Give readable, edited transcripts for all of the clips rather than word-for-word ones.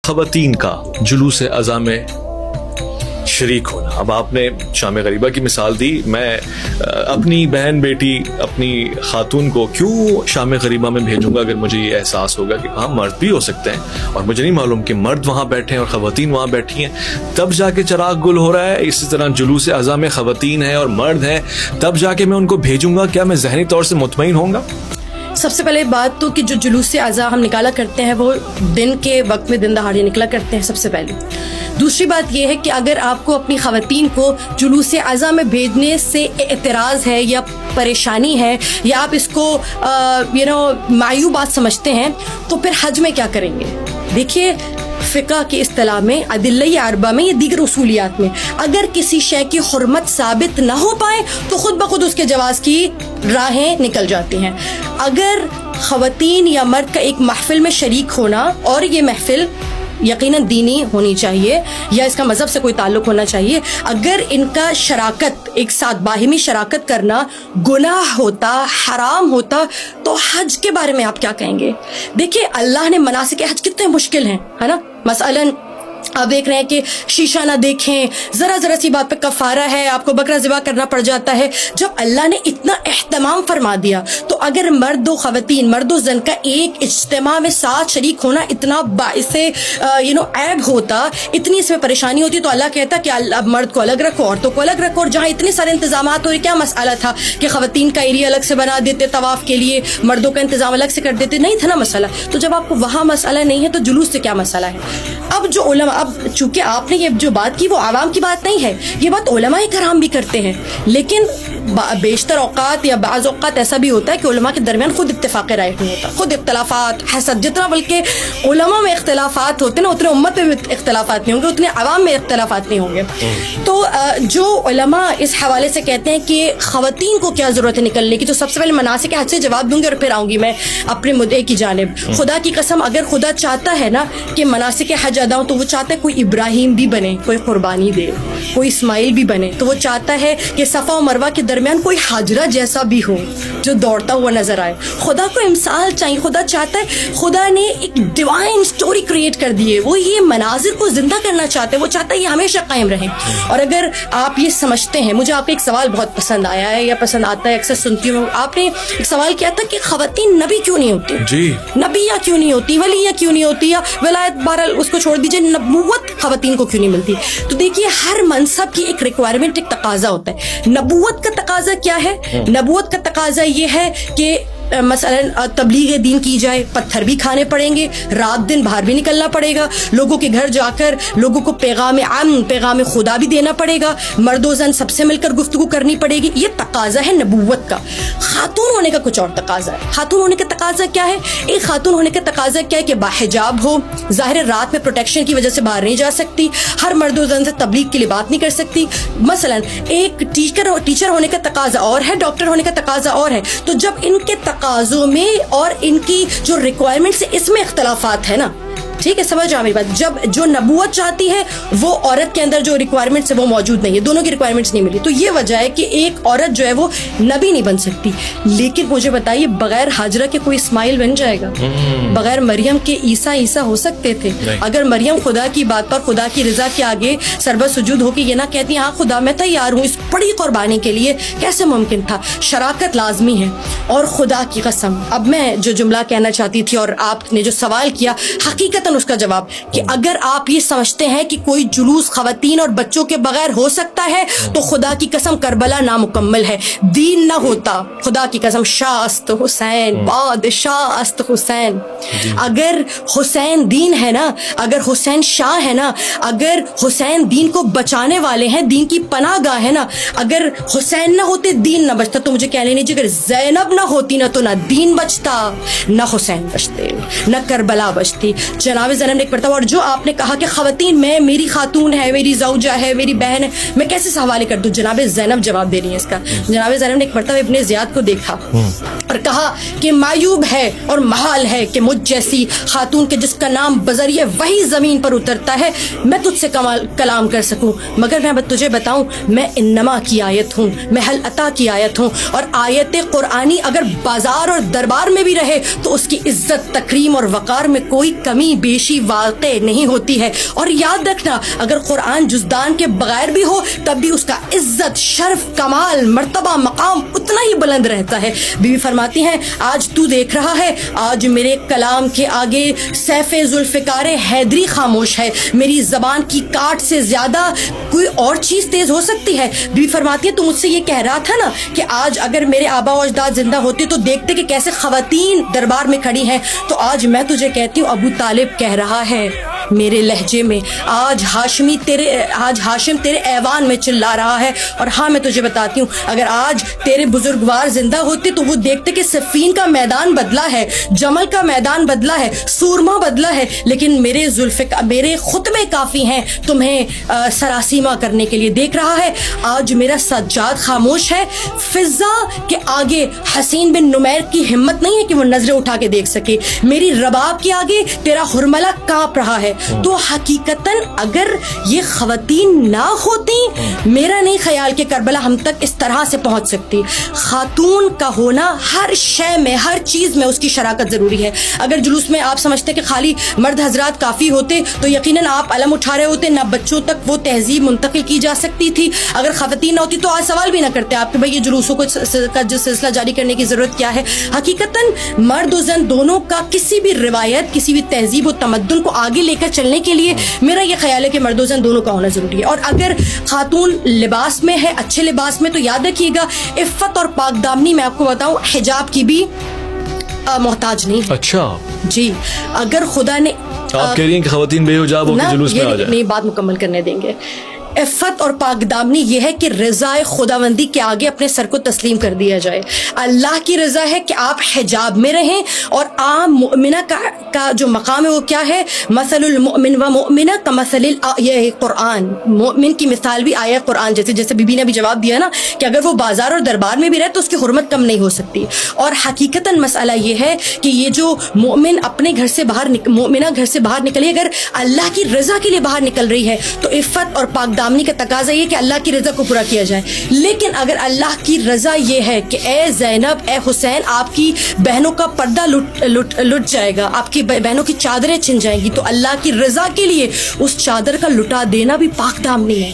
خواتین کا جلوس اعضاء میں شریک ہونا. اب آپ نے شام غریبہ کی مثال دی. میں اپنی بہن بیٹی اپنی خاتون کو کیوں شام غریبہ میں بھیجوں گا اگر مجھے یہ احساس ہوگا کہ ہاں مرد بھی ہو سکتے ہیں اور مجھے نہیں معلوم کہ مرد وہاں بیٹھے ہیں اور خواتین وہاں بیٹھی ہیں, تب جا کے چراغ گل ہو رہا ہے. اسی طرح جلوس اعضاء میں خواتین ہیں اور مرد ہیں, تب جا کے میں ان کو بھیجوں گا. کیا میں ذہنی طور سے مطمئن ہوں گا؟ سب سے پہلے بات تو کہ جو جلوس اعضاء ہم نکالا کرتے ہیں وہ دن کے وقت میں دن دہاڑے نکلا کرتے ہیں سب سے پہلے. دوسری بات یہ ہے کہ اگر آپ کو اپنی خواتین کو جلوس اعضاء میں بھیجنے سے اعتراض ہے یا پریشانی ہے یا آپ اس کو معیوب بات سمجھتے ہیں تو پھر حج میں کیا کریں گے؟ دیکھیے فقہ کی اصطلاح میں ادلہ اربعہ میں یا دیگر اصولیات میں اگر کسی شے کی حرمت ثابت نہ ہو پائے تو خود بخود اس کے جواز کی راہیں نکل جاتی ہیں. اگر خواتین یا مرد کا ایک محفل میں شریک ہونا اور یہ محفل یقیناً دینی ہونی چاہیے یا اس کا مذہب سے کوئی تعلق ہونا چاہیے, اگر ان کا شراکت ایک ساتھ باہمی شراکت کرنا گناہ ہوتا, حرام ہوتا, تو حج کے بارے میں آپ کیا کہیں گے؟ دیکھیے اللہ نے مناسک حج کتنے مشکل ہیں, ہے نا. مثلاً آپ دیکھ رہے ہیں کہ شیشہ نہ دیکھیں, ذرا سی بات پہ کفارہ ہے, آپ کو بکرا ذبح کرنا پڑ جاتا ہے. جب اللہ نے اتنا اہتمام فرما دیا تو اگر مرد و خواتین, مرد و زن کا ایک اجتماع میں ساتھ شریک ہونا اتنا باعث عیب ہوتا, اتنی اس میں پریشانی ہوتی, تو اللہ کہتا کہ اب مرد کو الگ رکھو, عورتوں کو الگ رکھو. اور جہاں اتنے سارے انتظامات ہو رہے, کیا مسئلہ تھا کہ خواتین کا ایریا الگ سے بنا دیتے طواف کے لیے, مردوں کا انتظام الگ سے کر دیتے؟ نہیں تھا نا مسئلہ. تو جب آپ کو وہاں مسئلہ نہیں ہے تو جلوس سے کیا مسئلہ ہے؟ اب جو علماء, اب چونکہ آپ نے یہ جو بات کی وہ عوام کی بات نہیں ہے, یہ بات علماء کرام بھی کرتے ہیں, لیکن بیشتر اوقات یا بعض اوقات ایسا بھی ہوتا ہے کہ علماء کے درمیان خود اتفاق رائے نہیں ہوتا, خود اختلافات, حسد. جتنا بلکہ علماء میں اختلافات ہوتے ہیں نا اتنے امت میں اختلافات نہیں ہوں گے, اتنے عوام میں اختلافات نہیں ہوں گے. تو جو علماء اس حوالے سے کہتے ہیں کہ خواتین کو کیا ضرورت ہے نکلنے کی, تو سب سے پہلے مناسک حج سے جواب دوں گی اور پھر آؤں گی میں اپنے مدعے کی جانب. خدا کی قسم اگر خدا چاہتا ہے نا کہ مناسک حج ادا ہو تو وہ چاہتا ہے کوئی ابراہیم بھی بنے, کوئی قربانی دے, کوئی اسماعیل بھی بنے. تو وہ چاہتا ہے کہ صفا و مروہ کے درمیان کوئی حاجرہ جیسا بھی ہو جو دوڑتا ہوا نظر آئے. خدا کو امثال چاہیے, خدا چاہتا ہے, خدا نے ایک ڈیوائن سٹوری کریٹ کر دی ہے, وہ یہ مناظر کو زندہ کرنا چاہتے ہیں, وہ چاہتا ہے یہ ہمیشہ قائم رہے. اور اگر آپ یہ سمجھتے ہیں, مجھے آپ کا ایک سوال بہت پسند آیا ہے یا پسند آتا ہے, اکثر سنتی ہوں, آپ نے ایک سوال کیا تھا کہ خواتین نبی کیوں نہیں ہوتی؟ جی, نبی یا کیوں نہیں ہوتی, ولی یا کیوں نہیں ہوتی, یا ولایت, بہرحال اس کو چھوڑ دیجیے, نبوت خواتین کو کیوں نہیں ملتی؟ تو دیکھیے ہر منصب کی ایک ریکوائرمنٹ, ایک تقاضا ہوتا ہے. نبوت کا تقاضا کیا ہے؟ نبوت کا تقاضا یہ ہے کہ مثلا تبلیغ دین کی جائے, پتھر بھی کھانے پڑیں گے, رات دن باہر بھی نکلنا پڑے گا, لوگوں کے گھر جا کر لوگوں کو پیغام امن, پیغام خدا بھی دینا پڑے گا, مرد و زن سب سے مل کر گفتگو کرنی پڑے گی. یہ تقاضا ہے نبوت کا. خاتون ہونے کا کچھ اور تقاضا ہے. خاتون ہونے کا تقاضا کیا ہے؟ ایک خاتون ہونے کا تقاضا کیا ہے کہ باحجاب ہو, ظاہر رات میں پروٹیکشن کی وجہ سے باہر نہیں جا سکتی, ہر مرد و زن سے تبلیغ کے لیے بات نہیں کر سکتی. مثلا ایک ٹیچر ہونے کا تقاضا اور ہے, ڈاکٹر ہونے کا تقاضا اور ہے. تو جب ان کے تقاضوں میں اور ان کی جو ریکوائرمنٹس اس میں اختلافات ہے نا, ٹھیک ہے, سمجھ آ میری بات. جب جو نبوت چاہتی ہے وہ عورت کے اندر جو ریکوائرمنٹس ہے وہ موجود نہیں ہے, دونوں کی ریکوائرمنٹس نہیں ملی. تو یہ وجہ ہے کہ ایک عورت جو ہے وہ نبی نہیں بن سکتی. لیکن مجھے بتائیے بغیر ہاجرہ کے کوئی اسماعیل بن جائے گا؟ بغیر مریم کے عیسیٰ ہو سکتے تھے؟ اگر مریم خدا کی بات پر, خدا کی رضا کے آگے سربہ سجود ہو کے یہ نہ کہتی ہاں خدا میں تیار ہوں اس بڑی قربانی کے لیے, کیسے ممکن تھا؟ شراکت لازمی ہے. اور خدا کی قسم, اب میں جو جملہ کہنا چاہتی تھی اور آپ نے جو سوال کیا, حقیقت اس کا جواب کہ اگر آپ یہ سمجھتے ہیں کہ کوئی جلوس خواتین اور بچوں کے بغیر ہو سکتا ہے تو خدا کی قسم کربلا نامکمل ہے, دین نہ ہوتا. خدا کی قسم, شاہ است حسین, بادشاہ است حسین. اگر حسین دین ہے نا, اگر حسین شاہ ہے نا, اگر حسین دین کو بچانے والے ہیں, دین کی پناہ گاہ ہے نا, اگر حسین نہ ہوتے دین نہ بچتا. تو مجھے کہہ لینے چاہیے اگر زینب نہ ہوتی نا تو نہ دین بچتا, نہ حسین بچتے, نہ کربلا بچتی. جناب زینب نے پڑھتا. اور جو آپ نے کہا کہ خواتین, میں, میری خاتون ہے, میری زوجہ ہے, میری بہن ہے, میں کیسے اس حوالے کر دوں؟ جناب زینب جواب دے رہی ہے اس کا. جناب زینب نے ایک مرتبہ ابن زیاد کو دیکھا اور کہا کہ معیوب ہے اور محال ہے کہ مجھ جیسی خاتون کے جس کا نام بذریعہ وہی زمین پر اترتا ہے میں تجھ سے کلام کر سکوں, مگر میں تجھے بتاؤں میں انما کی آیت ہوں, میں حل عطا کی آیت ہوں. اور آیت قرآنی اگر بازار اور دربار میں بھی رہے تو اس کی عزت, تکریم اور وقار میں کوئی کمی پیشی واقع نہیں ہوتی ہے. اور یاد رکھنا اگر قرآن جزدان کے بغیر بھی ہو تب بھی اس کا عزت، شرف، کمال، مرتبہ، مقام اتنا ہی بلند رہتا ہے. بیوی فرماتی ہیں آج تو دیکھ رہا ہے، آج میرے کلام کے آگے سیف ذوالفقار حیدری خاموش ہے. میری زبان کی کاٹ سے زیادہ کوئی اور چیز تیز ہو سکتی ہے؟ بیوی فرماتی ہے تو مجھ سے یہ کہہ رہا تھا نا کہ آج اگر میرے آبا و اجداد زندہ ہوتے تو دیکھتے کہ کیسے خواتین دربار میں کھڑی ہیں. تو آج میں تجھے کہتی ہوں ابو طالب کہہ رہا ہے میرے لہجے میں، آج ہاشم تیرے ایوان میں چلا رہا ہے. اور ہاں میں تجھے بتاتی ہوں اگر آج تیرے بزرگوار زندہ ہوتے تو وہ دیکھتے کہ صفین کا میدان بدلا ہے، جمل کا میدان بدلا ہے، سورما بدلا ہے، لیکن میرے خطبے کافی ہیں تمہیں سراسیمہ کرنے کے لیے. دیکھ رہا ہے آج میرا سجاد خاموش ہے. فضا کے آگے حسین بن نمیر کی ہمت نہیں ہے کہ وہ نظریں اٹھا کے دیکھ سکے. میری رباب کے آگے تیرا حرملہ کانپ رہا ہے. تو حقیقتاً اگر یہ خواتین نہ ہوتی میرا نہیں خیال کہ کربلا ہم تک اس طرح سے پہنچ سکتی. خاتون کا ہونا ہر شے میں، ہر چیز میں اس کی شراکت ضروری ہے. اگر جلوس میں آپ سمجھتے کہ خالی مرد حضرات کافی ہوتے تو یقیناً آپ علم اٹھا رہے ہوتے، نہ بچوں تک وہ تہذیب منتقل کی جا سکتی تھی. اگر خواتین نہ ہوتی تو آج سوال بھی نہ کرتے آپ کہ بھئی یہ جلوسوں کا جو سلسلہ جاری کرنے کی ضرورت کیا ہے. حقیقتاً مرد و زن دونوں کا کسی بھی روایت، کسی بھی تہذیب و تمدن کو آگے لے کر چلنے کے لیے میرا یہ خیال ہے کہ مرد و زن دونوں کا ہونا ضروری ہے. اور اگر خاتون لباس میں ہے، اچھے لباس میں، تو یاد رکھیے گا عفت اور پاک دامنی میں آپ کو بتاؤں حجاب کی بھی محتاج نہیں. اچھا جی، اگر خدا نے آپ کہہ رہی ہیں کہ خواتین بے حجاب ہو کے جلوس میں آ جائیں؟ نہیں، بات مکمل کرنے دیں گے. عفت اور پاک دامنی یہ ہے کہ رضائے خداوندی کے آگے اپنے سر کو تسلیم کر دیا جائے. اللہ کی رضا ہے کہ آپ حجاب میں رہیں. اور عام مؤمنہ کا جو مقام ہے وہ کیا ہے؟ مثل المؤمن و مؤمنہ کمثل یہ قرآن، مؤمن کی مثال بھی آیا قرآن جیسے بی بی نے بھی جواب دیا نا کہ اگر وہ بازار اور دربار میں بھی رہے تو اس کی حرمت کم نہیں ہو سکتی. اور حقیقتاً مسئلہ یہ ہے کہ یہ جو مومن اپنے گھر سے باہر مؤمنہ گھر سے باہر نکلی، اگر اللہ کی رضا کے لیے باہر نکل رہی ہے تو عفت اور پاک دامنی کا تقاضا یہ کہ اللہ کی رضا کو پورا کیا جائے. لیکن اگر اللہ کی رضا یہ ہے کہ اے زینب، اے حسین، آپ کی بہنوں کا پردہ لٹ جائے گا، آپ کی بہنوں کی چادریں چھن جائیں گی، تو اللہ کی رضا کے لیے اس چادر کا لٹا دینا بھی پاک دامنی ہے،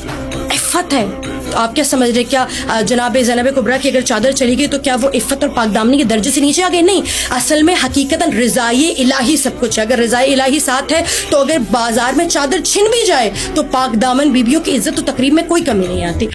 عفت ہے. تو آپ کیا سمجھ رہے، کیا جناب زینب کبریٰ کی اگر چادر چلی گئی تو کیا وہ عفت اور پاک دامنی کے درجے سے نیچے آ گئے؟ نہیں، اصل میں حقیقتاً رضائے الہی سب کچھ ہے. اگر رضائے الہی ساتھ ہے تو اگر بازار میں چادر چھن بھی جائے تو پاک دامن بیویوں کی عزت و تقریب میں کوئی کمی نہیں آتی.